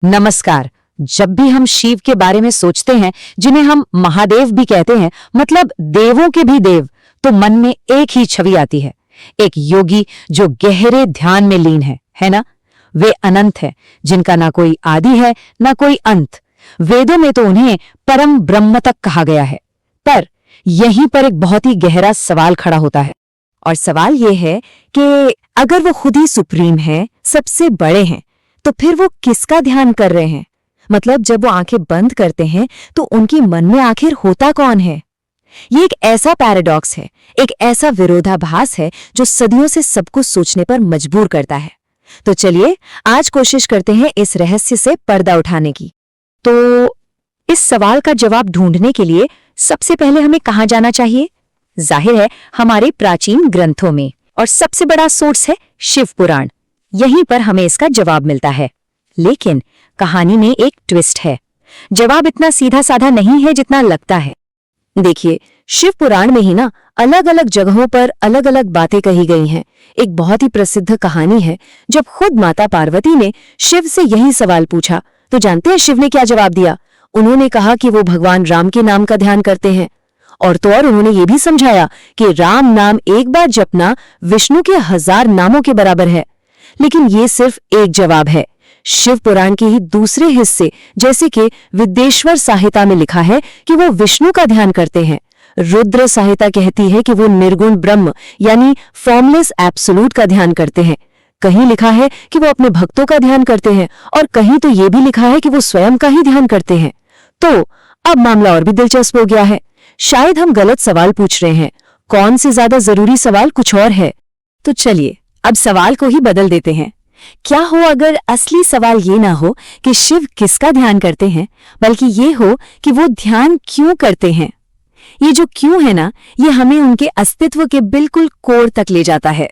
नमस्कार। जब भी हम शिव के बारे में सोचते हैं, जिन्हें हम महादेव भी कहते हैं, मतलब देवों के भी देव, तो मन में एक ही छवि आती है। एक योगी जो गहरे ध्यान में लीन है ना? वे अनंत है, जिनका ना कोई आदि है ना कोई अंत। वेदों में तो उन्हें परम ब्रह्म तक कहा गया है। पर यहीं पर एक बहुत ही गहरा सवाल खड़ा होता है, और सवाल ये है कि अगर वो खुद ही सुप्रीम है, सबसे बड़े हैं, तो फिर वो किसका ध्यान कर रहे हैं? मतलब जब वो आंखें बंद करते हैं तो उनके मन में आखिर होता कौन है? ये एक ऐसा पैराडॉक्स है, एक ऐसा विरोधाभास है जो सदियों से सबको सोचने पर मजबूर करता है। तो चलिए आज कोशिश करते हैं इस रहस्य से पर्दा उठाने की। तो इस सवाल का जवाब ढूंढने के लिए सबसे पहले हमें कहाँ जाना चाहिए? जाहिर है हमारे प्राचीन ग्रंथों में, और सबसे बड़ा सोर्स है शिव पुराण। यहीं पर हमें इसका जवाब मिलता है। लेकिन कहानी में एक ट्विस्ट है। जवाब इतना सीधा साधा नहीं है जितना लगता है। देखिए, शिव पुराण में ही ना अलग अलग जगहों पर अलग अलग बातें कही गई हैं। एक बहुत ही प्रसिद्ध कहानी है, जब खुद माता पार्वती ने शिव से यही सवाल पूछा, तो जानते हैं शिव ने क्या जवाब दिया? उन्होंने कहा कि वो भगवान राम के नाम का ध्यान करते हैं। और तो और उन्होंने ये भी समझाया कि राम नाम एक बार जपना विष्णु के 1000 नामों के बराबर है। लेकिन ये सिर्फ एक जवाब है। शिव पुराण के ही दूसरे हिस्से, जैसे कि विद्येश्वर संहिता में लिखा है कि वो विष्णु का ध्यान करते हैं। रुद्र संहिता कहती है कि वो निर्गुण ब्रह्म यानी फॉर्मलेस एब्सोल्यूट का ध्यान करते हैं। कहीं लिखा है कि वो अपने भक्तों का ध्यान करते हैं, और कहीं तो ये भी लिखा है कि वो स्वयं का ही ध्यान करते हैं। तो अब मामला और भी दिलचस्प हो गया है। शायद हम गलत सवाल पूछ रहे हैं। कौन से ज्यादा जरूरी सवाल कुछ और है। तो चलिए अब सवाल को ही बदल देते हैं। क्या हो अगर असली सवाल ये ना हो कि शिव किसका ध्यान करते हैं, बल्कि ये हो कि वो ध्यान क्यों करते हैं। ये जो क्यों है ना, ये हमें उनके अस्तित्व के बिल्कुल कोर तक ले जाता है।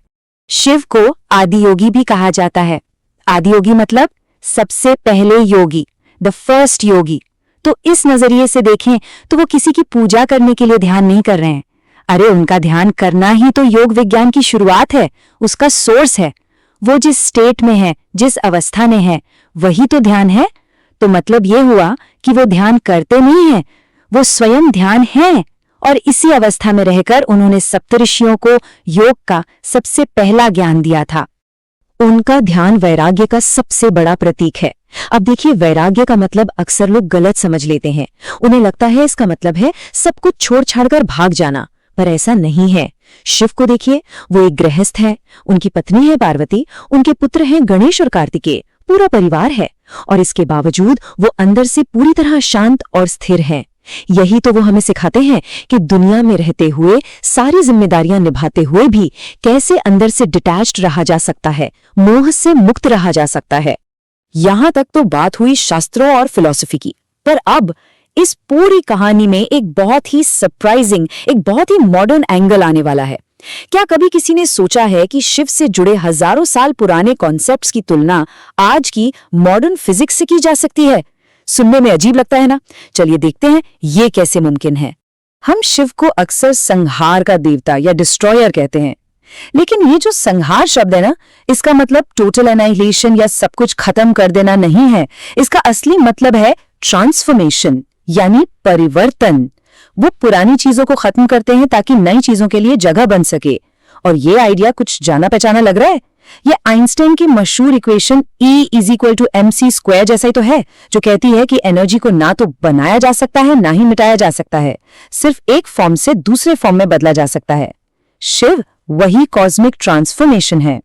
शिव को आदि योगी भी कहा जाता है। आदि योगी मतलब सबसे पहले योगी, द फर्स्ट योगी। तो इस नजरिए से देखें तो वो किसी की पूजा करने के लिए ध्यान नहीं कर रहे हैं। अरे उनका ध्यान करना ही तो योग विज्ञान की शुरुआत है, उसका सोर्स है। वो जिस स्टेट में है, जिस अवस्था में है, वही तो ध्यान है। तो मतलब ये हुआ कि वो ध्यान करते नहीं हैं, वो स्वयं ध्यान है। और इसी अवस्था में रहकर उन्होंने सप्तऋषियों को योग का सबसे पहला ज्ञान दिया था। उनका ध्यान वैराग्य का सबसे बड़ा प्रतीक है। अब देखिए, वैराग्य का मतलब अक्सर लोग गलत समझ लेते हैं। उन्हें लगता है इसका मतलब है सब कुछ छोड़ छाड़कर भाग जाना, पर ऐसा नहीं है। शिव को देखिए, वो एक गृहस्थ है, उनकी पत्नी है पार्वती, उनके पुत्र हैं गणेश और कार्तिकेय, पूरा परिवार है। और इसके बावजूद वो अंदर से पूरी तरह शांत और स्थिर हैं। यही तो वो हमें सिखाते हैं कि दुनिया में रहते हुए, सारी जिम्मेदारियां निभाते हुए भी कैसे अंदर से डिटैच्ड रहा जा सकता है, मोह से मुक्त रहा जा सकता है। यहां तक तो बात हुई शास्त्रों और फिलॉसफी की, पर अब इस पूरी कहानी में एक बहुत ही सरप्राइजिंग, एक बहुत ही मॉडर्न एंगल आने वाला है। क्या कभी किसी ने सोचा है कि शिव से जुड़े हजारों साल पुराने कॉन्सेप्ट्स की तुलना आज की मॉडर्न फिजिक्स से की जा सकती है? सुनने में अजीब लगता है ना? चलिए देखते हैं ये कैसे मुमकिन है। हम शिव को अक्सर संहार का देवता या डिस्ट्रॉयर कहते हैं, लेकिन ये जो संहार शब्द है ना, इसका मतलब टोटल एनाइलेशन या सब कुछ खत्म कर देना नहीं है। इसका असली मतलब है ट्रांसफॉर्मेशन, यानी परिवर्तन। वो पुरानी चीजों को खत्म करते हैं ताकि नई चीजों के लिए जगह बन सके। और ये आइडिया कुछ जाना पहचाना लग रहा है। ये आइंस्टाइन की मशहूर इक्वेशन E = mc² जैसा ही तो है, जो कहती है कि एनर्जी को ना तो बनाया जा सकता है, ना ही मिटाया जा सकता है, सिर्फ एक फॉर्म से दूसरे फॉर्म में बदला जा सकता है। शिव वही कॉस्मिक ट्रांसफॉर्मेशन है।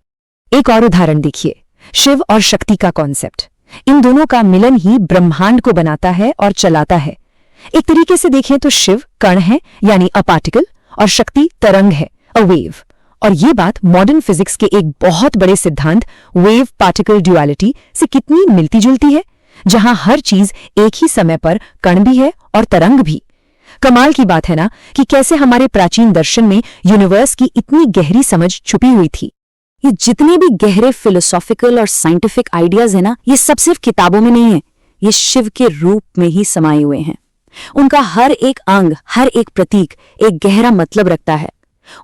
एक और उदाहरण देखिए, शिव और शक्ति का कॉन्सेप्ट। इन दोनों का मिलन ही ब्रह्मांड को बनाता है और चलाता है। एक तरीके से देखें तो शिव कण है, यानी अ पार्टिकल, और शक्ति तरंग है, अ वेव। और ये बात मॉडर्न फिजिक्स के एक बहुत बड़े सिद्धांत वेव पार्टिकल ड्युअलिटी से कितनी मिलती जुलती है, जहां हर चीज एक ही समय पर कण भी है और तरंग भी। कमाल की बात है ना कि कैसे हमारे प्राचीन दर्शन में यूनिवर्स की इतनी गहरी समझ छुपी हुई थी। ये जितने भी गहरे फिलोसॉफिकल और साइंटिफिक आइडियाज है ना, ये सब सिर्फ किताबों में नहीं है, ये शिव के रूप में ही समाये हुए हैं। उनका हर एक अंग, हर एक प्रतीक एक गहरा मतलब रखता है।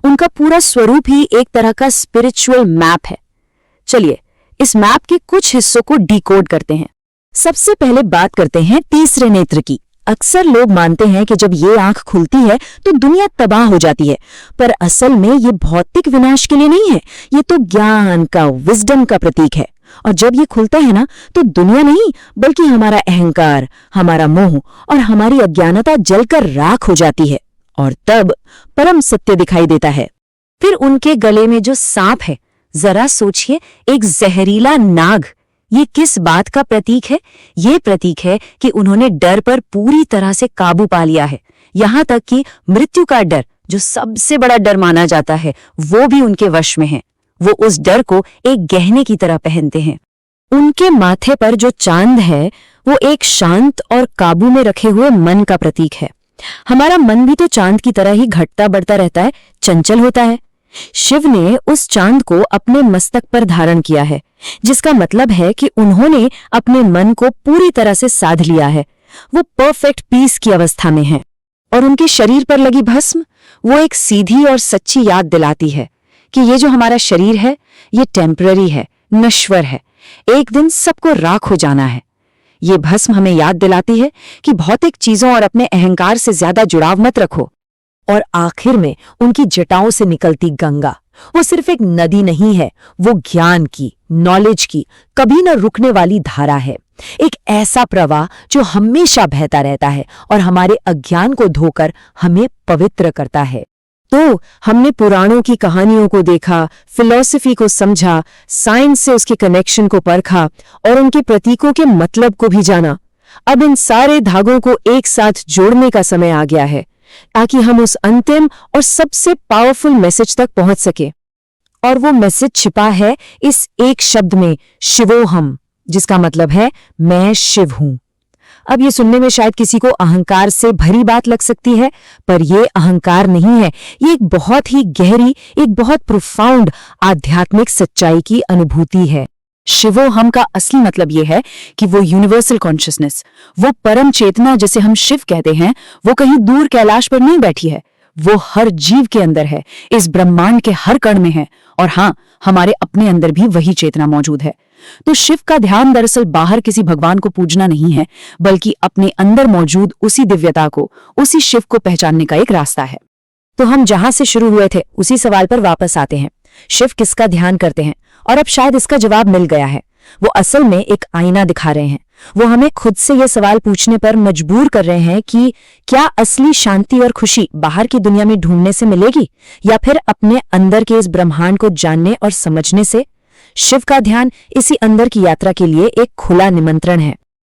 उनका पूरा स्वरूप ही एक तरह का स्पिरिचुअल मैप है। चलिए इस मैप के कुछ हिस्सों को डिकोड करते हैं। सबसे पहले बात करते हैं तीसरे नेत्र की। अक्सर लोग मानते हैं कि जब ये आंख खुलती है तो दुनिया तबाह हो जाती है, पर असल में ये भौतिक विनाश के लिए नहीं है, ये तो ज्ञान का, विजडम का प्रतीक है। और जब ये खुलता है ना, तो दुनिया नहीं बल्कि हमारा अहंकार, हमारा मोह और हमारी अज्ञानता जलकर राख हो जाती है, और तब परम सत्य दिखाई देता है। फिर उनके गले में जो सांप है, जरा सोचिए, एक जहरीला नाग, ये किस बात का प्रतीक है? ये प्रतीक है कि उन्होंने डर पर पूरी तरह से काबू पा लिया है। यहाँ तक कि मृत्यु का डर, जो सबसे बड़ा डर माना जाता है, वो भी उनके वश में है। वो उस डर को एक गहने की तरह पहनते हैं। उनके माथे पर जो चांद है, वो एक शांत और काबू में रखे हुए मन का प्रतीक है। हमारा मन भी तो चांद की तरह ही घटता बढ़ता रहता है, चंचल होता है। शिव ने उस चांद को अपने मस्तक पर धारण किया है, जिसका मतलब है कि उन्होंने अपने मन को पूरी तरह से साध लिया है। वो परफेक्ट पीस की अवस्था में हैं। और उनके शरीर पर लगी भस्म, वो एक सीधी और सच्ची याद दिलाती है कि ये जो हमारा शरीर है, ये टेम्पररी है, नश्वर है, एक दिन सबको राख हो जाना है। ये भस्म हमें याद दिलाती है कि भौतिक चीजों और अपने अहंकार से ज्यादा जुड़ाव मत रखो। और आखिर में उनकी जटाओं से निकलती गंगा, वो सिर्फ एक नदी नहीं है, वो ज्ञान की, नॉलेज की, कभी न रुकने वाली धारा है। एक ऐसा प्रवाह जो हमेशा बहता रहता है और हमारे अज्ञान को धोकर हमें पवित्र करता है। तो हमने पुराणों की कहानियों को देखा, फिलॉसफी को समझा, साइंस से उसके कनेक्शन को परखा और उनके प्रतीकों के मतलब को भी जाना। अब इन सारे धागों को एक साथ जोड़ने का समय आ गया है, ताकि हम उस अंतिम और सबसे पावरफुल मैसेज तक पहुंच सके। और वो मैसेज छिपा है इस एक शब्द में, शिवोहम, जिसका मतलब है मैं शिव हूं। अब ये सुनने में शायद किसी को अहंकार से भरी बात लग सकती है, पर ये अहंकार नहीं है, ये एक बहुत ही गहरी, एक बहुत प्रोफाउंड आध्यात्मिक सच्चाई की अनुभूति है। शिवोहम का असली मतलब ये है कि वो यूनिवर्सल कॉन्शियसनेस, वो परम चेतना जिसे हम शिव कहते हैं, वो कहीं दूर कैलाश पर नहीं बैठी है, वो हर जीव के अंदर है, इस ब्रह्मांड के हर कण में है। और हाँ, हमारे अपने अंदर भी वही चेतना मौजूद है। तो शिव का ध्यान दरअसल बाहर किसी भगवान को पूजना नहीं है, बल्कि अपने अंदर मौजूद उसी दिव्यता को, उसी शिव को पहचानने का एक रास्ता है। तो हम जहां से शुरू हुए थे उसी सवाल पर वापस आते हैं, शिव किसका ध्यान करते हैं? और अब शायद इसका जवाब मिल गया है। वो असल में एक आईना दिखा रहे हैं। वो हमें खुद से ये सवाल पूछने पर मजबूर कर रहे हैं कि क्या असली शांति और खुशी बाहर की दुनिया में ढूंढने से मिलेगी, या फिर अपने अंदर के इस ब्रह्मांड को जानने और समझने से? शिव का ध्यान इसी अंदर की यात्रा के लिए एक खुला निमंत्रण है।